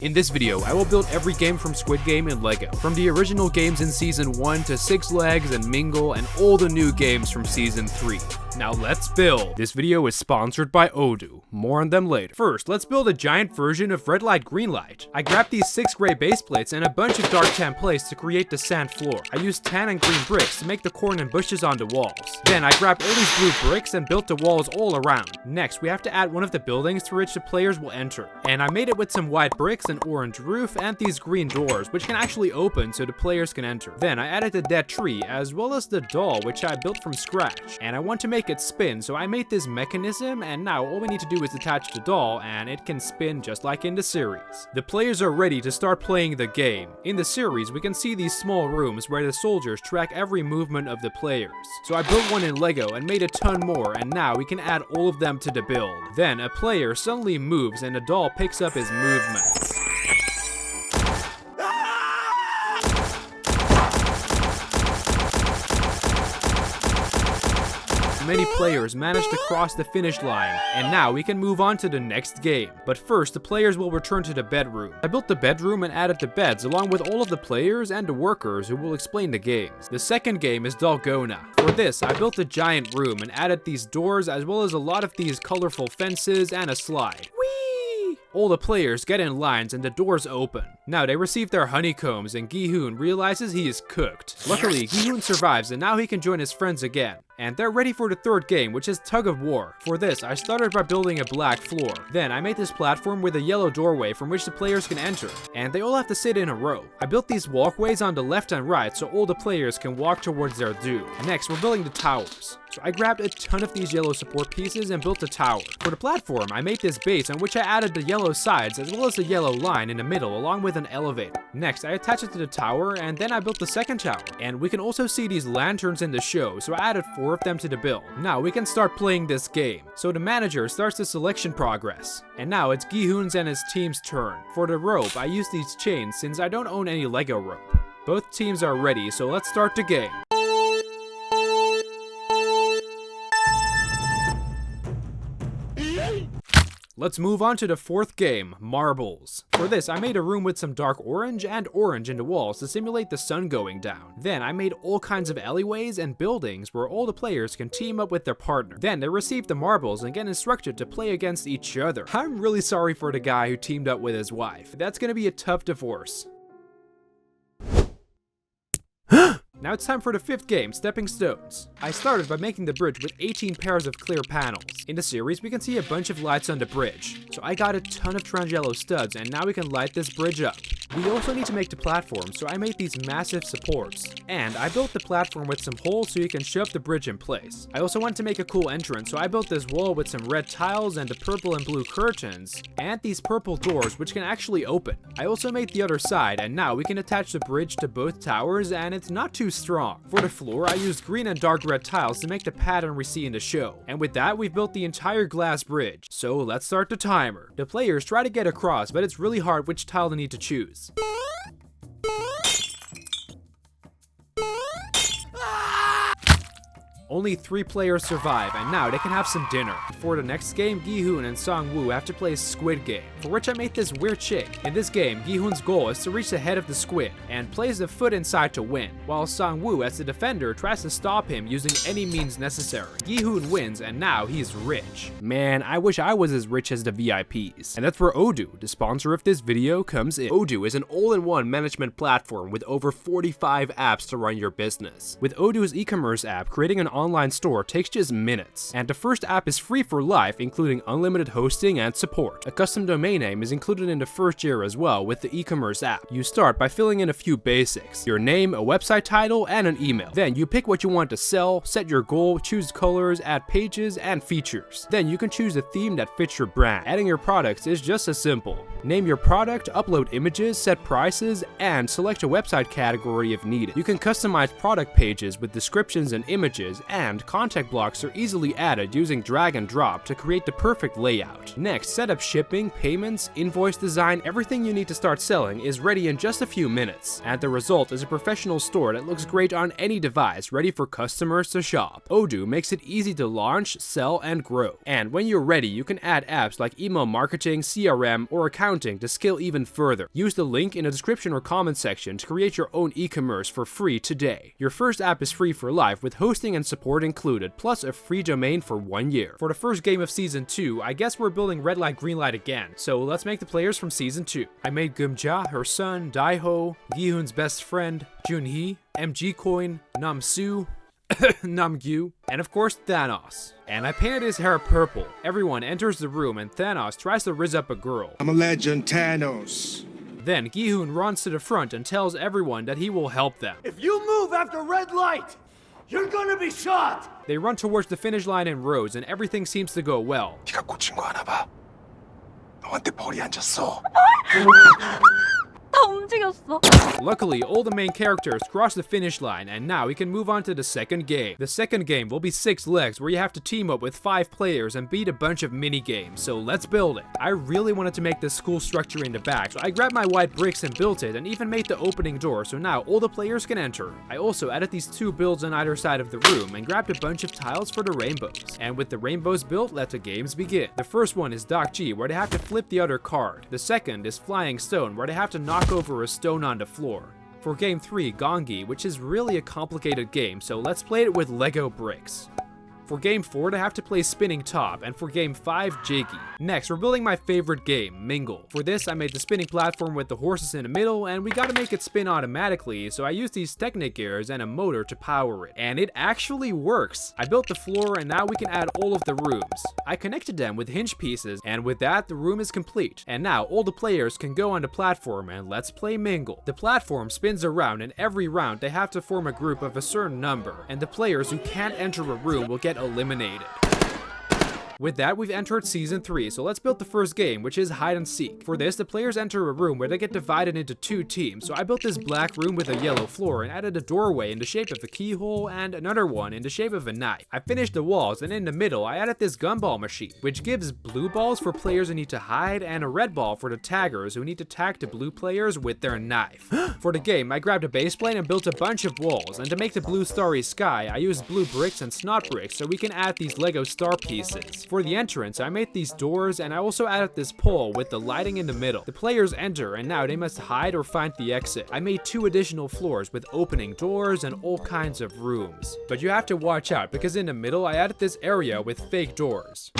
In this video, I will build every game from Squid Game in LEGO, from the original games in Season 1 to Six Legs and Mingle and all the new games from Season 3. Now let's build! This video is sponsored by Odoo, more on them later. First, let's build a giant version of red light green light. I grabbed these 6 gray base plates and a bunch of dark tan plates to create the sand floor. I used tan and green bricks to make the corn and bushes on the walls. Then I grabbed all these blue bricks and built the walls all around. Next, we have to add one of the buildings through which the players will enter. And I made it with some white bricks, an orange roof, and these green doors, which can actually open so the players can enter. Then I added the dead tree, as well as the doll, which I built from scratch. And I want to make it spin, so I made this mechanism, and now all we need to do is attach the doll, and it can spin just like in the series. The players are ready to start playing the game. In the series, we can see these small rooms where the soldiers track every movement of the players. So I built one in LEGO and made a ton more, and now we can add all of them to the build. Then a player suddenly moves and the doll picks up his movements. Many players managed to cross the finish line, and now we can move on to the next game. But first, the players will return to the bedroom. I built the bedroom and added the beds along with all of the players and the workers who will explain the games. The second game is Dalgona. For this, I built a giant room and added these doors as well as a lot of these colorful fences and a slide. Whee! All the players get in lines and the doors open. Now they receive their honeycombs and Gi-hoon realizes he is cooked. Luckily, Gi-hoon survives and now he can join his friends again. And they're ready for the third game, which is Tug of War. For this, I started by building a black floor. Then I made this platform with a yellow doorway from which the players can enter. And they all have to sit in a row. I built these walkways on the left and right so all the players can walk towards their doom. Next, we're building the towers. So I grabbed a ton of these yellow support pieces and built a tower. For the platform, I made this base on which I added the yellow sides as well as the yellow line in the middle along with an elevator. Next, I attached it to the tower and then I built the second tower. And we can also see these lanterns in the show, so I added 4 of them to the build. Now we can start playing this game. So the manager starts the selection progress. And now it's Gi-hoon's and his team's turn. For the rope, I use these chains since I don't own any LEGO rope. Both teams are ready, so let's start the game. Let's move on to the fourth game, Marbles. For this, I made a room with some dark orange and orange in the walls to simulate the sun going down. Then I made all kinds of alleyways and buildings where all the players can team up with their partner. Then they receive the marbles and get instructed to play against each other. I'm really sorry for the guy who teamed up with his wife. That's gonna be a tough divorce. Now it's time for the fifth game, Stepping Stones. I started by making the bridge with 18 pairs of clear panels. In the series, we can see a bunch of lights on the bridge. So I got a ton of Trangelo studs and now we can light this bridge up. We also need to make the platform, so I made these massive supports. And I built the platform with some holes so you can shove the bridge in place. I also wanted to make a cool entrance, so I built this wall with some red tiles and the purple and blue curtains, and these purple doors which can actually open. I also made the other side, and now we can attach the bridge to both towers and it's not too strong. For the floor, I used green and dark red tiles to make the pattern we see in the show. And with that, we've built the entire glass bridge. So let's start the timer. The players try to get across, but it's really hard which tile they need to choose. Only 3 players survive, and now they can have some dinner. For the next game, Gi-hoon and Sang-woo have to play Squid Game, for which I made this weird chick. In this game, Gi-hoon's goal is to reach the head of the squid, and plays the foot inside to win, while Sang-woo as the defender tries to stop him using any means necessary. Gi-hoon wins, and now he's rich. Man, I wish I was as rich as the VIPs. And that's where Odoo, the sponsor of this video, comes in. Odoo is an all-in-one management platform with over 45 apps to run your business. With Odoo's e-commerce app, creating an online store takes just minutes, and the first app is free for life, including unlimited hosting and support. A custom domain name is included in the first year as well with the e-commerce app. You start by filling in a few basics: your name, a website title, and an email. Then you pick what you want to sell, set your goal, choose colors, add pages, and features. Then you can choose a theme that fits your brand. Adding your products is just as simple. Name your product, upload images, set prices, and select a website category if needed. You can customize product pages with descriptions and images, and contact blocks are easily added using drag and drop to create the perfect layout. Next, set up shipping, payments, invoice design. Everything you need to start selling is ready in just a few minutes, and the result is a professional store that looks great on any device, ready for customers to shop. Odoo makes it easy to launch, sell, and grow. And when you're ready, you can add apps like email marketing, CRM, or account counting to scale even further. Use the link in the description or comment section to create your own e-commerce for free today. Your first app is free for life with hosting and support included, plus a free domain for 1 year. For the first game of Season 2, I guess we're building Red Light Green Light again, so let's make the players from Season 2. I made Geumja, her son, Daiho, Gi-hoon's best friend, Junhee, MG Coin, Namsu, Namgyu, and of course Thanos. And I painted his hair purple. Everyone enters the room and Thanos tries to rizz up a girl. I'm a legend, Thanos. Then Gi-hoon runs to the front and tells everyone that he will help them. If you move after red light, you're gonna be shot! They run towards the finish line in rows and everything seems to go well. 네가 꽂힌 거 아나 봐. 너한테 벌이 앉았어. 다 움직였어. Luckily, all the main characters cross the finish line, and now we can move on to the second game. The second game will be 6 legs, where you have to team up with 5 players and beat a bunch of mini games, so let's build it. I really wanted to make this school structure in the back, so I grabbed my white bricks and built it, and even made the opening door, so now all the players can enter. I also added these 2 builds on either side of the room, and grabbed a bunch of tiles for the rainbows. And with the rainbows built, let the games begin. The first one is Dokji, where they have to flip the other card. The second is Flying Stone, where they have to knock over a stone on the floor. For game 3, Gongi, which is really a complicated game, so let's play it with Lego bricks. For game 4, they have to play Spinning Top, and for game 5, Jiggy. Next, we're building my favorite game, Mingle. For this, I made the spinning platform with the horses in the middle, and we gotta make it spin automatically, so I used these Technic gears and a motor to power it. And it actually works! I built the floor, and now we can add all of the rooms. I connected them with hinge pieces, and with that, the room is complete. And now, all the players can go on the platform, and let's play Mingle. The platform spins around, and every round, they have to form a group of a certain number, and the players who can't enter a room will get eliminated. With that, we've entered Season 3, so let's build the first game, which is Hide and Seek. For this, the players enter a room where they get divided into 2 teams, so I built this black room with a yellow floor and added a doorway in the shape of a keyhole and another one in the shape of a knife. I finished the walls, and in the middle, I added this gumball machine, which gives blue balls for players who need to hide and a red ball for the taggers who need to tag the blue players with their knife. For the game, I grabbed a base plane and built a bunch of walls, and to make the blue starry sky, I used blue bricks and snot bricks so we can add these Lego star pieces. For the entrance, I made these doors, and I also added this pole with the lighting in the middle. The players enter, and now they must hide or find the exit. I made 2 additional floors with opening doors and all kinds of rooms. But you have to watch out, because in the middle, I added this area with fake doors.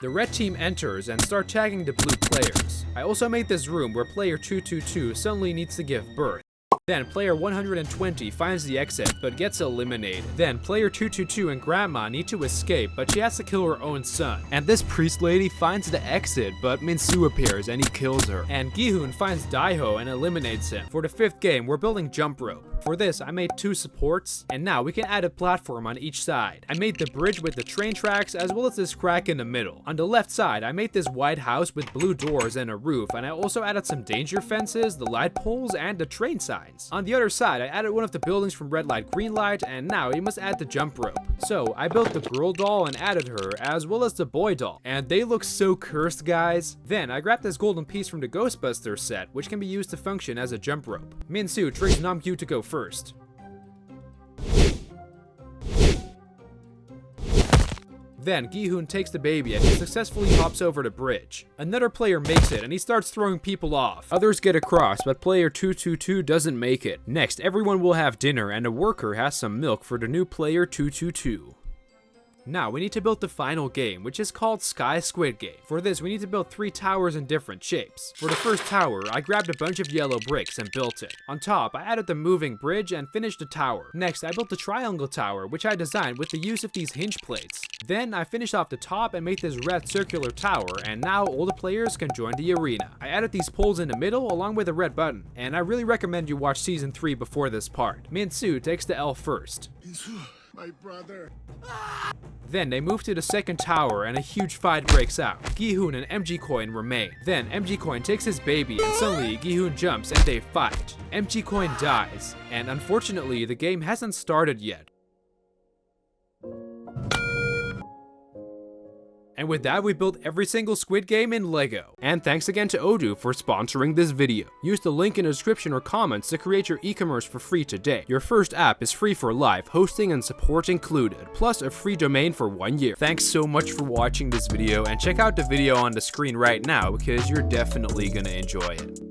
The red team enters and start tagging the blue players. I also made this room where player 222 suddenly needs to give birth. Then player 120 finds the exit but gets eliminated. Then player 222 and grandma need to escape, but she has to kill her own son. And this priest lady finds the exit, but Minsu appears and he kills her. And Gi-hoon finds Daiho and eliminates him. For the 5th game, we're building jump rope. For this, I made 2 supports, and now we can add a platform on each side. I made the bridge with the train tracks as well as this crack in the middle. On the left side, I made this white house with blue doors and a roof, and I also added some danger fences, the light poles, and the train signs. On the other side, I added one of the buildings from Red Light Green Light, and now we must add the jump rope. So I built the girl doll and added her, as well as the boy doll, and they look so cursed, guys. Then I grabbed this golden piece from the Ghostbusters set, which can be used to function as a jump rope. Minsu tricks Namgyu to go first. Then Gi-hoon takes the baby and he successfully hops over the bridge. Another player makes it and he starts throwing people off. Others get across, but player 222 doesn't make it. Next, everyone will have dinner and a worker has some milk for the new player 222. Now, we need to build the final game, which is called Sky Squid Game. For this, we need to build 3 towers in different shapes. For the first tower, I grabbed a bunch of yellow bricks and built it. On top, I added the moving bridge and finished the tower. Next, I built the triangle tower, which I designed with the use of these hinge plates. Then, I finished off the top and made this red circular tower, and now all the players can join the arena. I added these poles in the middle along with a red button, and I really recommend you watch Season 3 before this part. Minsu takes the L first. My brother. Then they move to the second tower and a huge fight breaks out. Gi-hoon and MG Coin remain. Then MG Coin takes his baby and suddenly Gi-hoon jumps and they fight. MG Coin dies, and unfortunately the game hasn't started yet. And with that, we built every single Squid Game in Lego. And thanks again to Odoo for sponsoring this video. Use the link in the description or comments to create your e-commerce for free today. Your first app is free for life, hosting and support included, plus a free domain for 1 year. Thanks so much for watching this video, and check out the video on the screen right now because you're definitely gonna enjoy it.